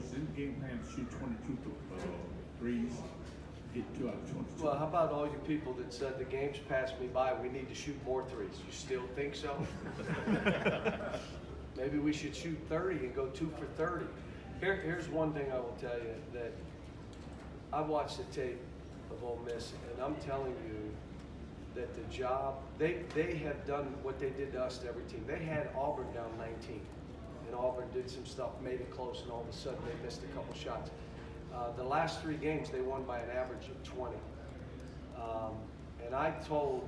was in the game plan to shoot 22 threes, get 2 out of 22. Well, how about all you people that said the game's passed me by, we need to shoot more threes? You still think so? Maybe we should shoot 30 and go 2 for 30. Here's one thing I will tell you, that I watched the tape of Ole Miss, and I'm telling you that the job, they have done what they did to us to every team. They had Auburn down 19, and Auburn did some stuff, made it close, and all of a sudden they missed a couple shots. The last 3 games, they won by an average of 20. And I told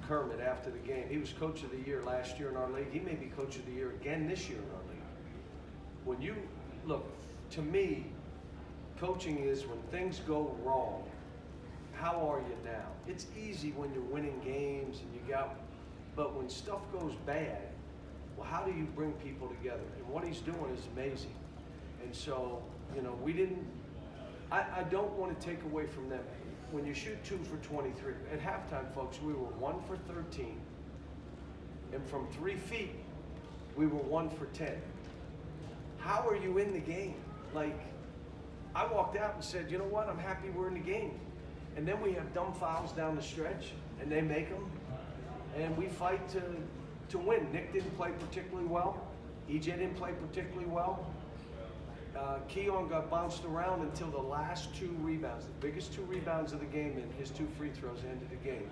Kermit after the game, he was coach of the year last year in our league. He may be coach of the year again this year in our league. When you, look, to me, coaching is when things go wrong, how are you now? It's easy when you're winning games and you got, but when stuff goes bad, well, how do you bring people together? And what he's doing is amazing. And so, you know, we didn't, I don't want to take away from them. When you shoot 2 for 23, at halftime, folks, we were 1 for 13. And from 3 feet, we were 1 for 10. How are you in the game? Like, I walked out and said, you know what, I'm happy we're in the game. And then we have dumb fouls down the stretch, and they make them, and we fight to win. Nick didn't play particularly well. EJ didn't play particularly well. Keon got bounced around until the last 2 rebounds, the biggest 2 rebounds of the game, and his 2 free throws ended the game.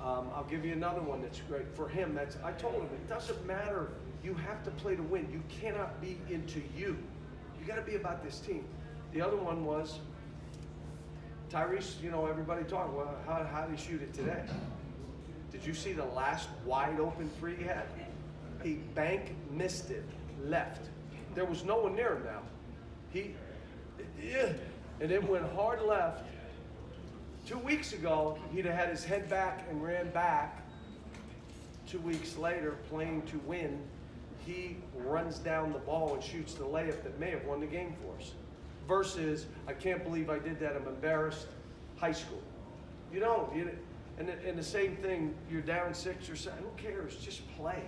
I'll give you another one that's great. For him, I told him, it doesn't matter. You have to play to win. You cannot be into you. You got to be about this team. The other one was Tyrese, you know, everybody talking, well, how did he shoot it today? Did you see the last wide open 3 he had? He bank missed it, left. There was no one near him now. And it went hard left. 2 weeks ago, he'd have had his head back and ran back. 2 weeks later, playing to win, he runs down the ball and shoots the layup that may have won the game for us. Versus, I can't believe I did that, I'm embarrassed, high school. You don't. And the same thing, you're down 6 or 7, who cares? Just play.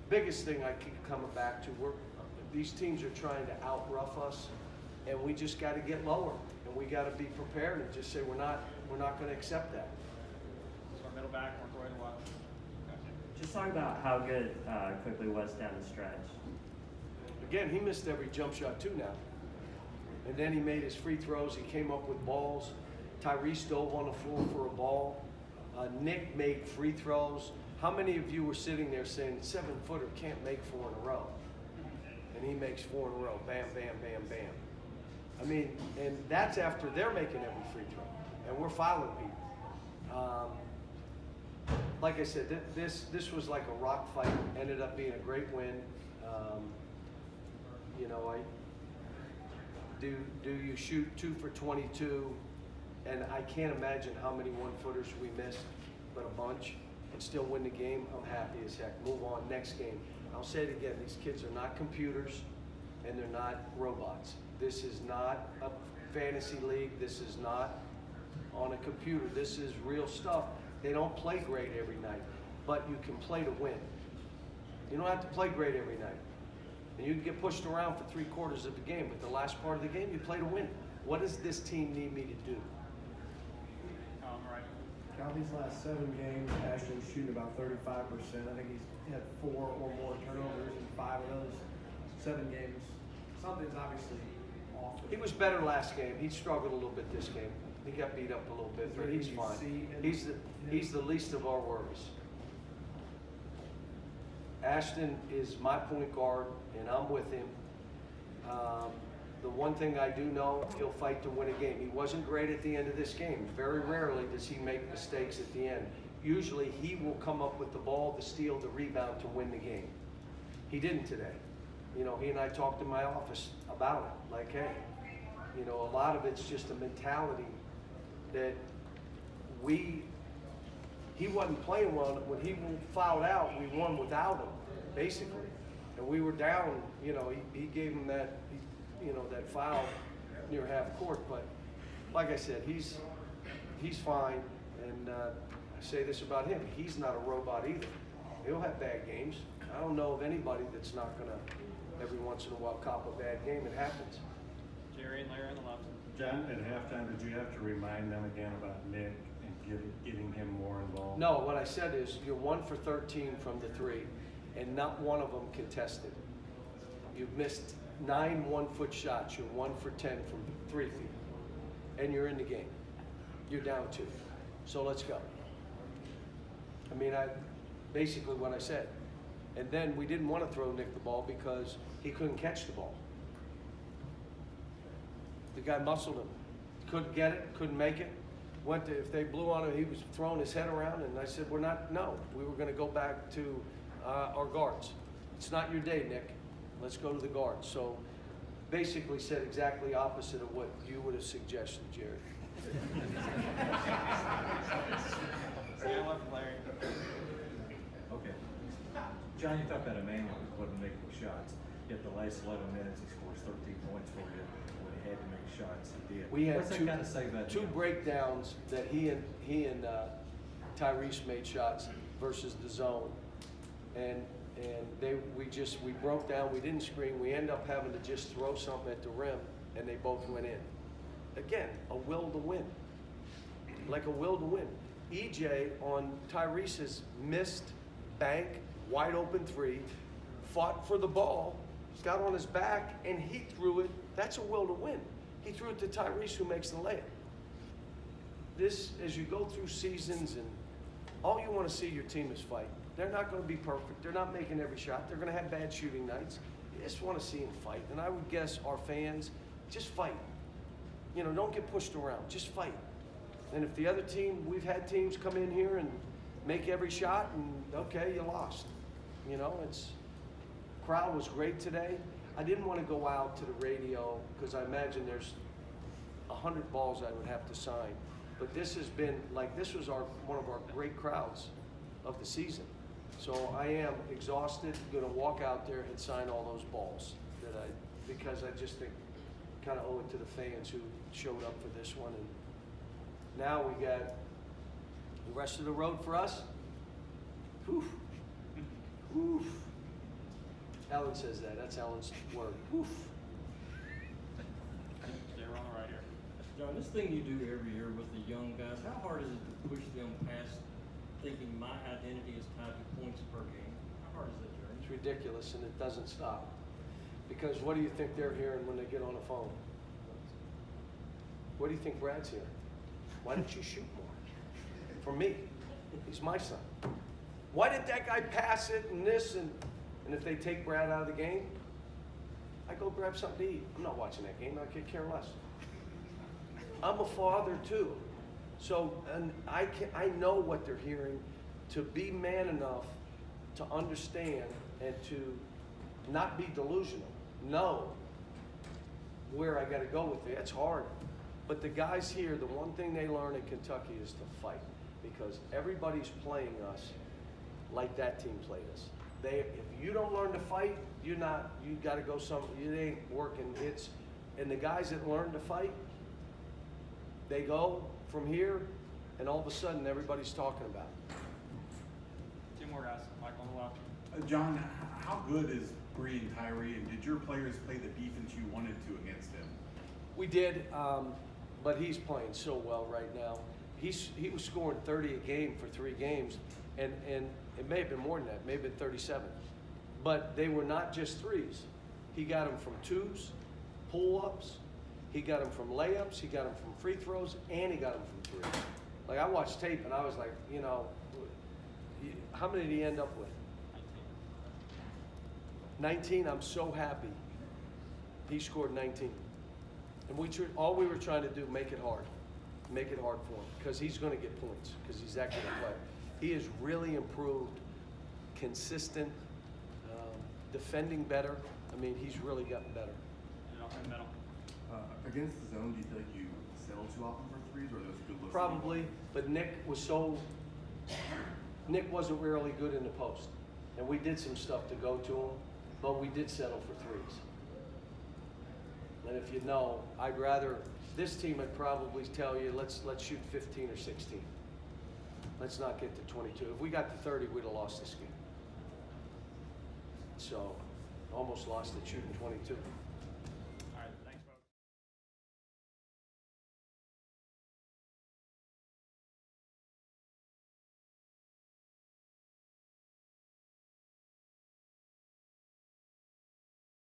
Biggest thing I keep coming back to, these teams are trying to out-rough us, and we just got to get lower, and we got to be prepared and just say we're not going to accept that. So our middle back, Mark Roy, Wild. Just talk about how good Quickly was down the stretch. Again, he missed every jump shot too now. And then he made his free throws. He came up with balls. Tyrese dove on the floor for a ball. Nick made free throws. How many of you were sitting there saying 7-footer can't make 4 in a row? And he makes 4 in a row. Bam, bam, bam, bam. I mean, and that's after they're making every free throw. And we're fouling people. Like I said, this was like a rock fight. Ended up being a great win. You know, do you shoot 2 for 22? And I can't imagine how many 1-footers we missed, but a bunch, and still win the game. I'm happy as heck. Move on, next game. I'll say it again, these kids are not computers, and they're not robots. This is not a fantasy league. This is not on a computer. This is real stuff. They don't play great every night, but you can play to win. You don't have to play great every night. And you can get pushed around for 3/4 of the game, but the last part of the game, you play to win. What does this team need me to do? Right. Now these last 7 games, Ashton's shooting about 35%. I think he's had 4 or more turnovers in 5 of those 7 games. Something's obviously off. He was better last game. He struggled a little bit this game. He got beat up a little bit, but he's fine. He's the least of our worries. Ashton is my point guard, and I'm with him. The one thing I do know, he'll fight to win a game. He wasn't great at the end of this game. Very rarely does he make mistakes at the end. Usually he will come up with the ball, the steal, the rebound to win the game. He didn't today. You know, he and I talked in my office about it. Like, hey, you know, a lot of it's just a mentality that he wasn't playing well. When he fouled out, we won without him, basically. And we were down, you know, he gave him that, that foul near half court. But like I said, he's fine. And I say this about him, he's not a robot either. He'll have bad games. I don't know of anybody that's not going to every once in a while cop a bad game. It happens. Jerry and Larry on the left. John, at halftime, did you have to remind them again about Nick and getting him more involved? No, what I said is you're 1 for 13 from the three, and not one of them contested. You've missed 9 one-foot shots. You're 1 for 10 from 3 feet, and you're in the game. You're down 2, so let's go. I mean, basically what I said. And then we didn't want to throw Nick the ball because he couldn't catch the ball. The guy muscled him. Couldn't get it, couldn't make it. If they blew on him, he was throwing his head around, and I said, we were going to go back to our guards. It's not your day, Nick. Let's go to the guards. So basically said exactly opposite of what you would have suggested, Jerry. Stay on left, Larry. Okay. John, you talked about Emmanuel who wasn't making shots. Yet the last 11 minutes he scores 13 points for you. When he had to make shots, he did. We had What's that kind of say about two him? breakdowns that he and Tyrese made shots versus the zone, and we broke down. We didn't screen. We ended up having to just throw something at the rim, and they both went in. Again, a will to win, like a will to win. EJ on Tyrese's missed bank, wide open 3, fought for the ball, got on his back, and he threw it. That's a will to win. He threw it to Tyrese, who makes the layup. This, as you go through seasons, and all you want to see your team is fight. They're not going to be perfect. They're not making every shot. They're going to have bad shooting nights. You just want to see them fight. And I would guess our fans, just fight. You know, don't get pushed around. Just fight. And if the other team, we've had teams come in here and make every shot, and okay, you lost. You know, crowd was great today. I didn't want to go out to the radio because I imagine there's 100 balls I would have to sign. But this has been, this was one of our great crowds of the season. So I am exhausted, gonna walk out there and sign all those balls because I just think kind of owe it to the fans who showed up for this one. And now we got the rest of the road for us. Whew. Whew. Ellen says that. That's Ellen's word. Whew. Stay on the right here. John, this thing you do every year with the young guys, how hard is it to push them past thinking my identity is tied to points per game? How hard is that, Jerry? It's ridiculous, and it doesn't stop. Because what do you think they're hearing when they get on the phone? What do you think Brad's hearing? Why didn't you shoot more? For me, he's my son. Why did that guy pass it and this and if they take Brad out of the game, I go grab something to eat. I'm not watching that game. I could care less. I'm a father too, so and I know what they're hearing. To be man enough to understand and to not be delusional, know where I got to go with it. It's hard, but the guys here, the one thing they learn in Kentucky is to fight, because everybody's playing us like that team played us. If you don't learn to fight, you got to go it ain't working. And the guys that learn to fight, they go from here, and all of a sudden everybody's talking about it. 2 more guys. Mike on the left. John, how good is Bree and Tyree, and did your players play the defense you wanted to against them? We did, but he's playing so well right now. He was scoring 30 a game for 3 games, and it may have been more than that, it may have been 37. But they were not just threes. He got them from 2s, pull-ups, he got them from layups, he got them from free throws, and he got them from 3s. Like, I watched tape and I was like, how many did he end up with? 19. I'm so happy he scored 19. And all we were trying to do, make it hard for him, because he's going to get points, because he's that good a player. He has really improved, consistent, defending better. I mean, he's really gotten better. And off in the middle. Against the zone, do you feel like you settle too often for threes, or are those good looks? Probably, but Nick wasn't really good in the post. And we did some stuff to go to him, but we did settle for 3s. And if you know, this team would probably tell you, let's shoot 15 or 16. Let's not get to 22. If we got to 30, we'd have lost this game. So, almost lost it shooting 22.